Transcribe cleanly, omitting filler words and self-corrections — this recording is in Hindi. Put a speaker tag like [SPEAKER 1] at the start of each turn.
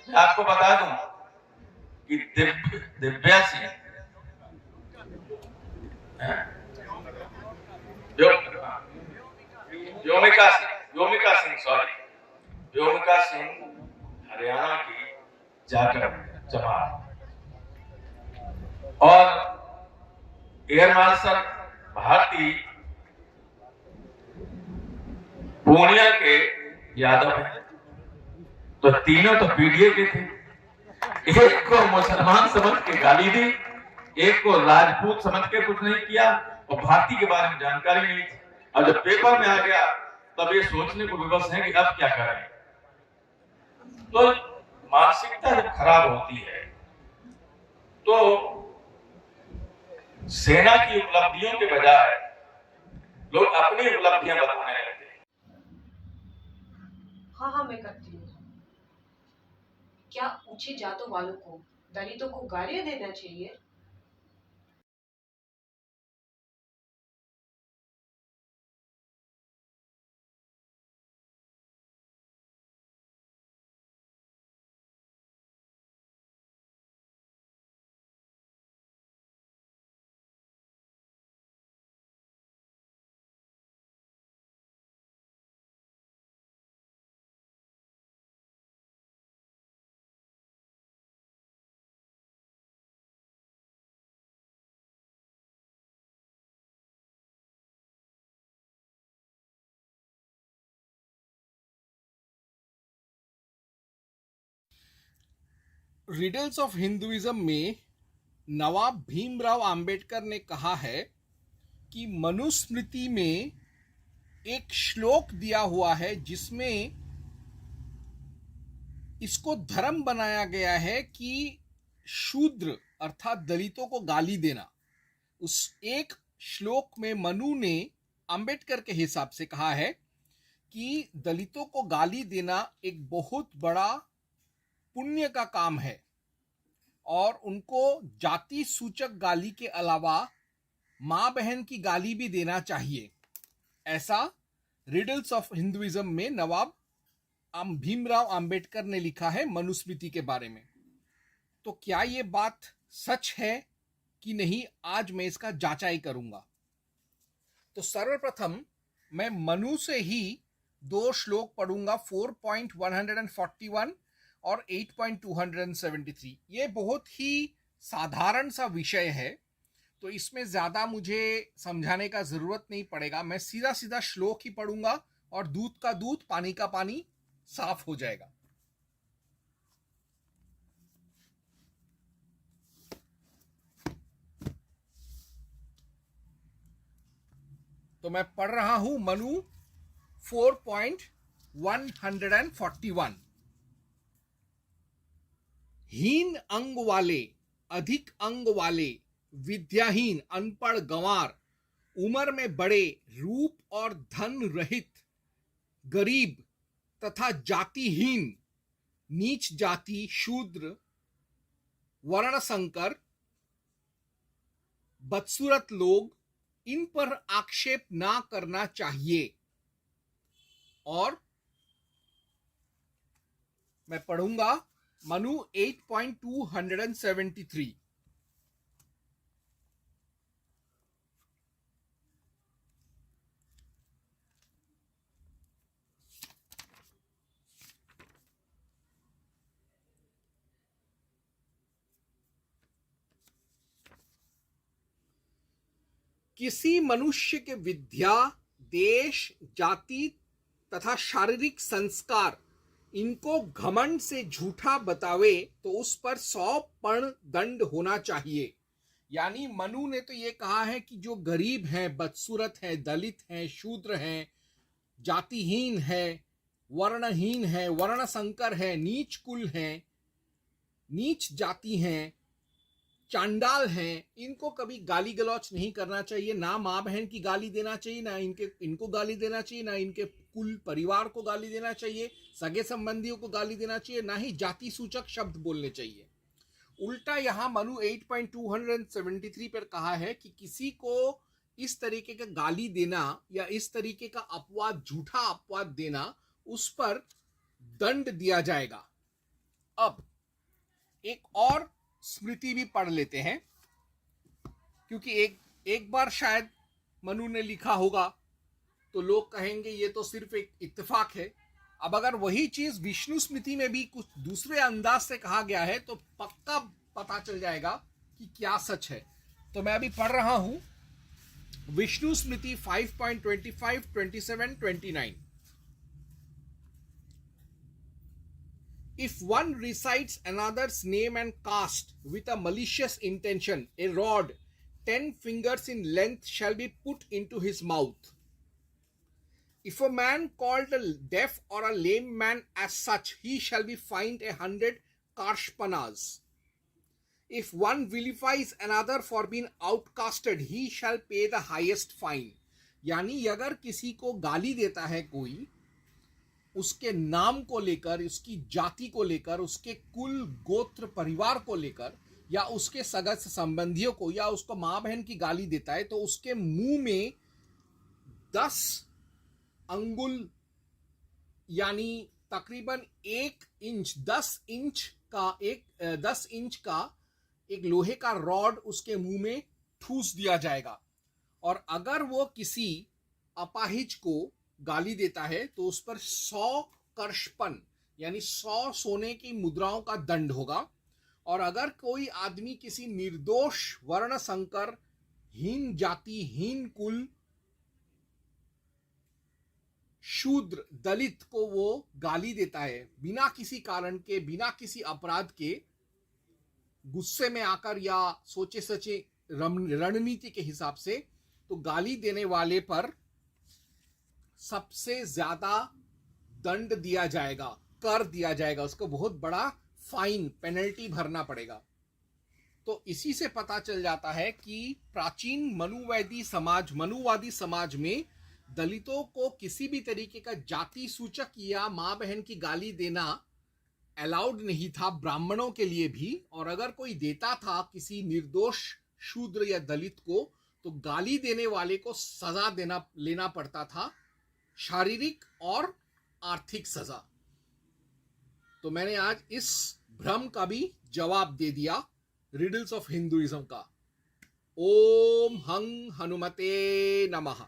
[SPEAKER 1] आपको बता दूं कि दिव्या सिंह, योमिका सिंह सॉरी, योमिका सिंह हरियाणा की जाकर जमात और एयर मार्शल भारती पूर्णिया के यादव हैं। तो तीनों तो पीडीए के थे। एक को मुसलमान समझ के गाली दी, एक को राजपूत समझ के कुछ नहीं किया और भारती के बारे में जानकारी नहीं थी। और जब पेपर में आ गया तब ये सोचने को विवश है कि अब क्या करें। तो मानसिकता जब खराब होती है तो सेना की उपलब्धियों के बजाय लोग अपनी उपलब्धियां बताने लगते हैं।
[SPEAKER 2] हाँ, मैं करती हूँ। क्या ऊंची जातों वालों को दलितों को गालियां देना चाहिए?
[SPEAKER 3] रिडल्स ऑफ हिंदुइज्म में नवाब भीमराव अंबेडकर ने कहा है कि मनुस्मृति में एक श्लोक दिया हुआ है जिसमें इसको धर्म बनाया गया है कि शूद्र अर्थात दलितों को गाली देना। उस एक श्लोक में मनु ने अंबेडकर के हिसाब से कहा है कि दलितों को गाली देना एक बहुत बड़ा पुण्य का काम है और उनको जाति सूचक गाली के अलावा मां बहन की गाली भी देना चाहिए। ऐसा रिडल्स ऑफ हिंदुइज्म में नवाब भीमराव अंबेडकर ने लिखा है मनुस्मृति के बारे में। तो क्या ये बात सच है कि नहीं, आज मैं इसका जांचाई करूंगा। तो सर्वप्रथम मैं मनु से ही दो श्लोक पढ़ूंगा, 4.141 और 8.273। ये बहुत ही साधारण सा विषय है तो इसमें ज्यादा मुझे समझाने का जरूरत नहीं पड़ेगा। मैं सीधा सीधा श्लोक ही पढ़ूंगा और दूध का दूध पानी का पानी साफ हो जाएगा। तो मैं पढ़ रहा हूं मनु 4.141। हीन अंग वाले, अधिक अंग वाले, विद्याहीन, अनपढ़, गंवार, उम्र में बड़े, रूप और धन रहित, गरीब तथा जातिहीन, नीच जाति, शूद्र, वर्ण संकर, बदसूरत लोग, इन पर आक्षेप ना करना चाहिए। और मैं पढ़ूंगा मनु 8.273। किसी मनुष्य के विद्या, देश, जाति तथा शारीरिक संस्कार इनको घमंड से झूठा बतावे तो उस पर 100 पर्ण दंड होना चाहिए। यानी मनु ने तो ये कहा है कि जो गरीब हैं, बदसूरत हैं, दलित हैं, शूद्र हैं, जातिहीन है, वर्णहीन है, वर्ण संकर है, नीच कुल है, नीच जाति हैं, चांडाल हैं, इनको कभी गाली गलौच नहीं करना चाहिए। ना माँ बहन की गाली देना चाहिए, ना इनको गाली देना चाहिए, ना इनके कुल परिवार को गाली देना चाहिए, सगे संबंधियों को गाली देना चाहिए, ना ही जाति सूचक शब्द बोलने चाहिए। उल्टा यहाँ मनु 8.273 पर कहा है कि किसी को इस तरीके का गाली देना या इस तरीके का अपवाद, झूठा अपवाद देना, उस पर दंड दिया जाएगा। अब एक और स्मृति भी पढ़ लेते हैं, क्योंकि एक बार शायद मनु ने लिखा होगा तो लोग कहेंगे ये तो सिर्फ एक इत्तेफाक है। अब अगर वही चीज विष्णु स्मृति में भी कुछ दूसरे अंदाज से कहा गया है तो पक्का पता चल जाएगा कि क्या सच है। तो मैं अभी पढ़ रहा हूं विष्णु स्मृति 5.25, 27, 29। If one recites another's name and caste with a malicious intention, a rod 10 fingers in length shall be put into his mouth. If a man called a deaf or a lame man as such, he shall be fined 100 karshpanas. If one vilifies another for being outcasted, he shall pay the highest fine. यानी अगर किसी को गाली देता है कोई, उसके नाम को लेकर, उसकी जाति को लेकर, उसके कुल गोत्र परिवार को लेकर, या उसके सगत संबंधियों को, या उसको माँ बहन की गाली देता है, तो उसके मुंह में 10 अंगुल यानी तकरीबन 1 इंच 10 इंच का एक लोहे का रॉड उसके मुंह में ठूस दिया जाएगा। और अगर वो किसी अपाहिज को गाली देता है तो उस पर 100 कर्षपन यानी 100 सोने की मुद्राओं का दंड होगा। और अगर कोई आदमी किसी निर्दोष वर्ण संकर, हीन जाति, हीन कुल, शूद्र, दलित को वो गाली देता है बिना किसी कारण के, बिना किसी अपराध के, गुस्से में आकर या सोचे सचे रणनीति के हिसाब से, तो गाली देने वाले पर सबसे ज्यादा दंड दिया जाएगा, कर दिया जाएगा, उसको बहुत बड़ा फाइन, पेनल्टी भरना पड़ेगा। तो इसी से पता चल जाता है कि प्राचीन मनुवादी समाज में दलितों को किसी भी तरीके का जाति सूचक या मां बहन की गाली देना अलाउड नहीं था, ब्राह्मणों के लिए भी। और अगर कोई देता था किसी निर्दोष शूद्र या दलित को, तो गाली देने वाले को सजा लेना पड़ता था, शारीरिक और आर्थिक सजा। तो मैंने आज इस भ्रम का भी जवाब दे दिया, रिडल्स ऑफ हिंदुइज्म का। ओम हं हनुमते नमः।